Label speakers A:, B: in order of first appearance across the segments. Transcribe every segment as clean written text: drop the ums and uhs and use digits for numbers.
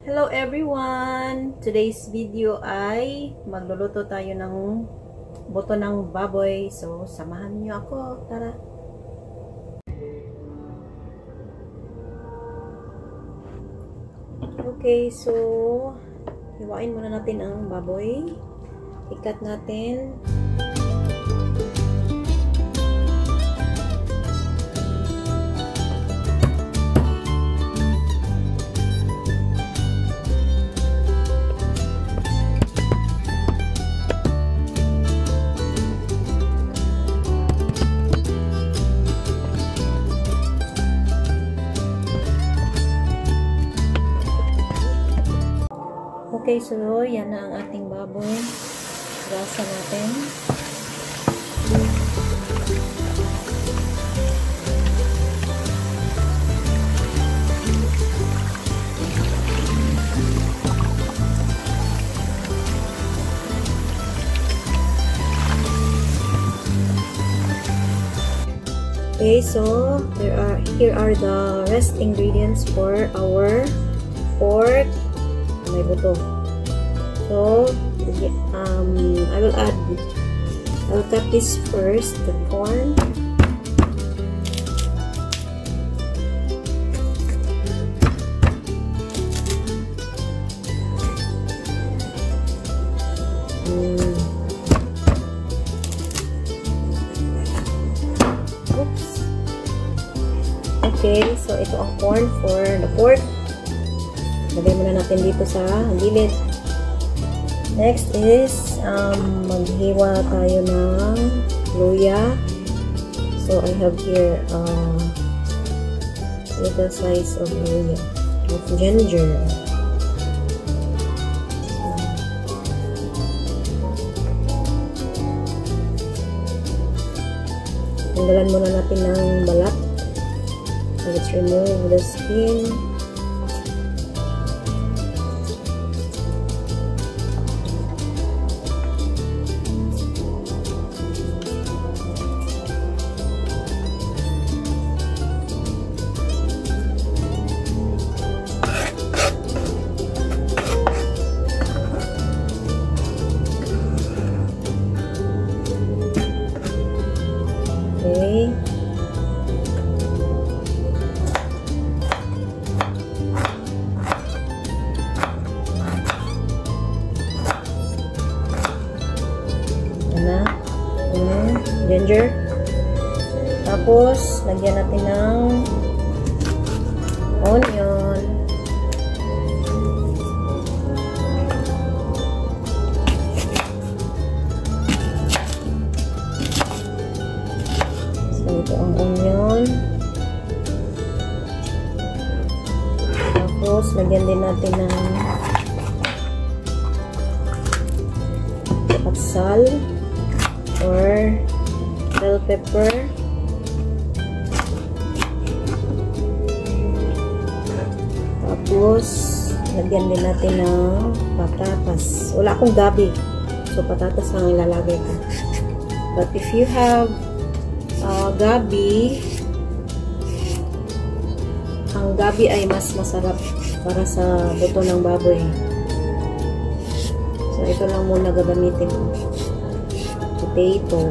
A: Hello everyone! Today's video ay magluluto tayo ng buto ng baboy. So, samahan niyo ako. Tara! Okay, so hiwain muna natin ang baboy. Ikat natin. Okay, so yan na ang ating baboy. Gasa natin. Okay, so here are the rest ingredients for our pork. May buto. So, I'll cut this first, the corn. Oops. Okay, so ito ang corn for the pork. Lagay muna natin dito sa gilid. Next is, maghiwa tayo ng luya. So, I have here little size of luya. Of ginger. Tanggalan muna natin ng balat. So, let's remove the skin. Okay. Ginger. Tapos, lagyan natin ng onion. So, ito ang onion. Tapos, lagyan din natin ng patsal or bell pepper. Tapos, lagyan din natin ng patatas. Wala akong gabi. So, patatas lang ilalagay ko. But if you have gabi, ang gabi ay mas masarap para sa buto ng baboy. So, ito lang muna gagamitin ko. Potato.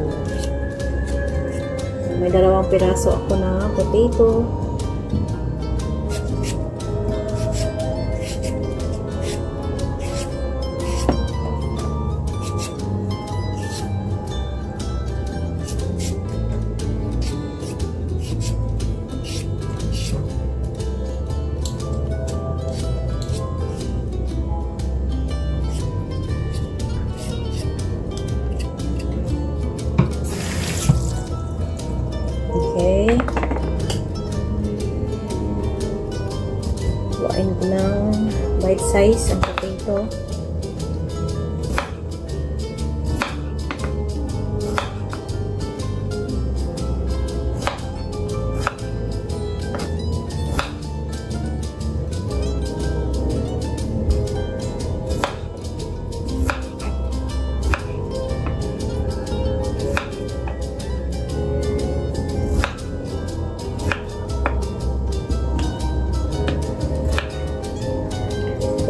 A: May 2 piraso ako na potato. Okay. Buuin ko ng bite size ang potato.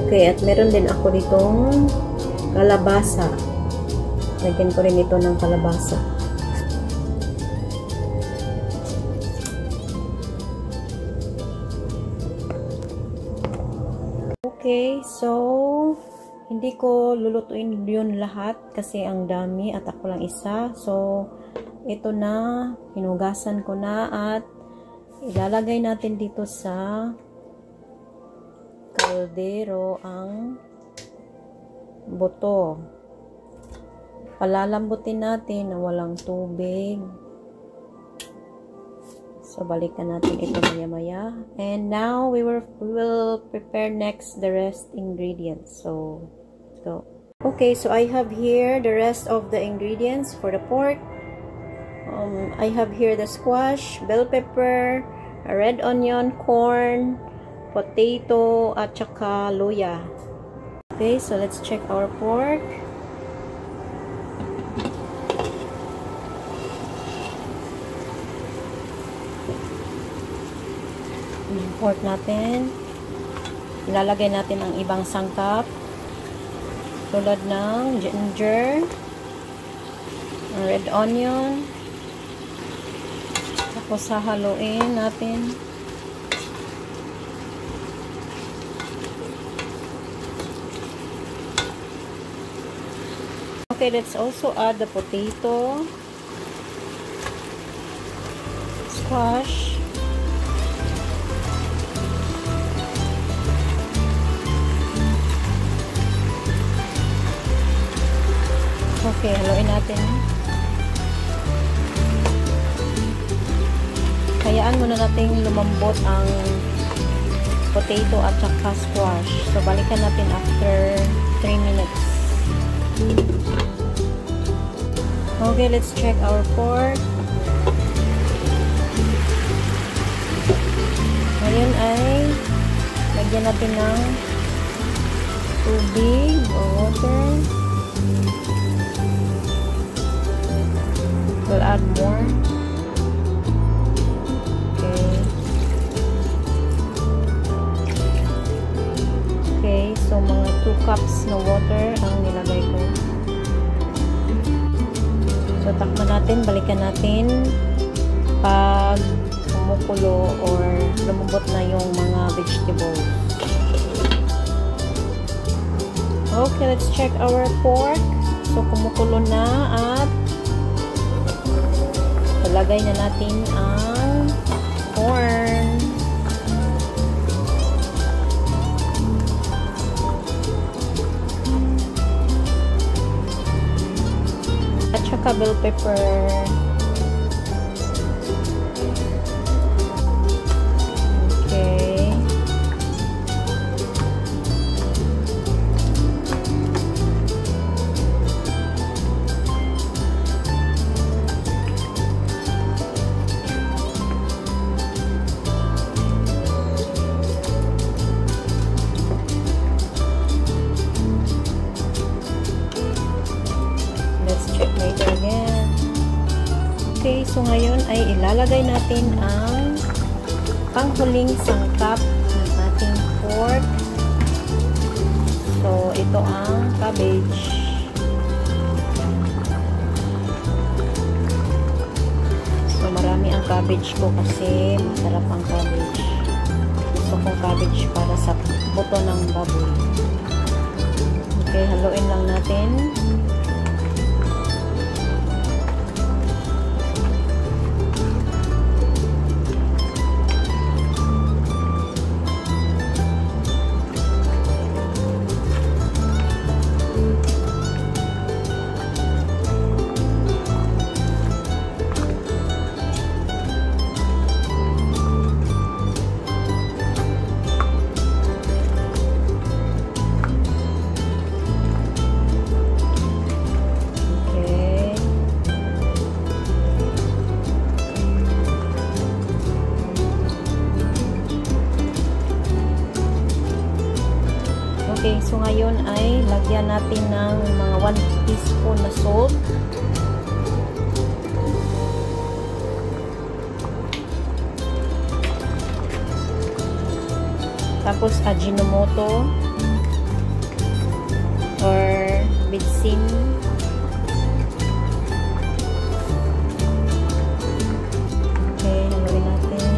A: Okay, at meron din ako ditong kalabasa. Lagyan ko rin ito ng kalabasa. Okay, so hindi ko lulutuin yun lahat kasi ang dami at ako lang isa. So, ito na, hinugasan ko na at ilalagay natin dito sa kaldero ang buto. Palalambutin natin na walang tubig. So, balikan natin ito maya-maya. And now, we will prepare next the rest ingredients. So, let's go. Okay, so I have here the rest of the ingredients for the pork. I have here the squash, bell pepper, a red onion, corn, potato, at saka luya. Okay, so let's check our pork. Yung pork natin. Ilalagay natin ang ibang sangkap. Tulad ng ginger, red onion. Tapos hahaluin natin. Okay, let's also add the potato, squash, okay, haluin natin. Hayaan muna natin lumambot ang potato at saka squash. So, balikan natin after 3 minutes. Okay, let's check our pork. Ngayon ay lagyan natin ng tubig or water. We'll add more. Okay, so mga 2 cups na water ang nilagay ko. So, takpan natin, balikan natin pag kumukulo or lumambot na yung mga vegetables. Okay, let's check our pork. So, kumukulo na at palagay na natin ang corn. At saka bell pepper. Okay. Okay, so ngayon ay ilalagay natin ang panghuling sangkap ng ating pork. So, ito ang cabbage. So, marami ang cabbage ko kasi masarap ang cabbage. Gusto kong cabbage para sa buto ng baboy. Okay, haluin lang natin. Okay, so ngayon ay lagyan natin ng mga 1 teaspoon na salt. Tapos Ajinomoto. bitsin. Okay, haluin natin.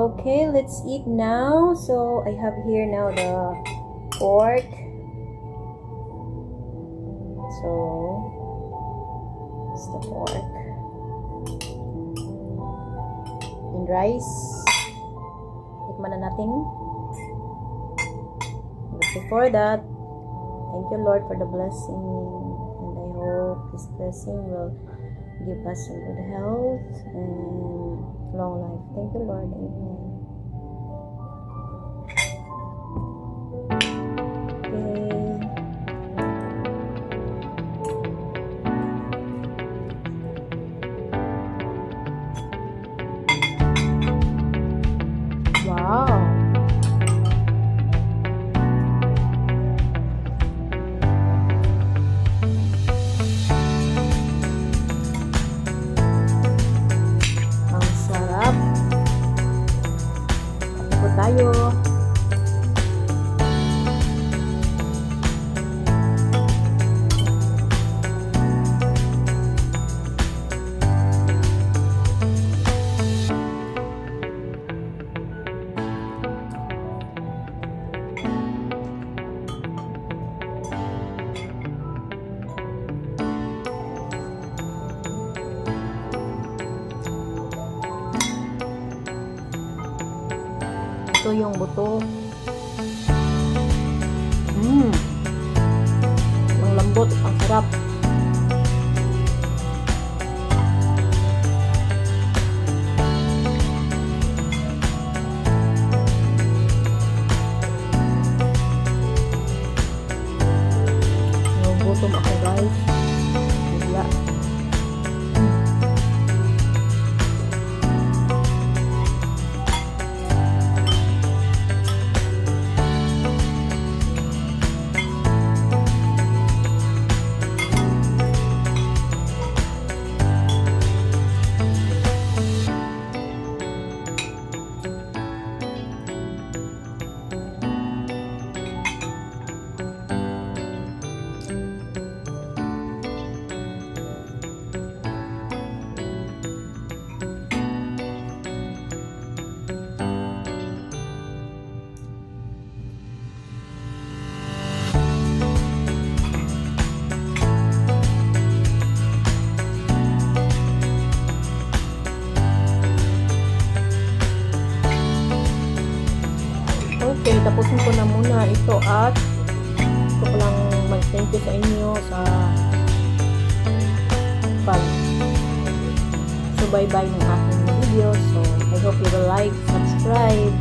A: Okay, let's eat now. So I have here now the pork. So it's the pork and rice. Tikman na natin. But before that, thank you Lord for the blessing, and I hope this blessing will give us some good health and long life. Thank you Lord. Amen. Wow. Ang sarap. Kape po tayo. Ito yung buto. Ang lambot, ang sarap. Nagugutom ako guys. Bigla. Okay, tapusin ko na muna ito at gusto ko lang mag-thank you sa inyo sa pag-subaybay ng aking video. So, I hope you will like, subscribe,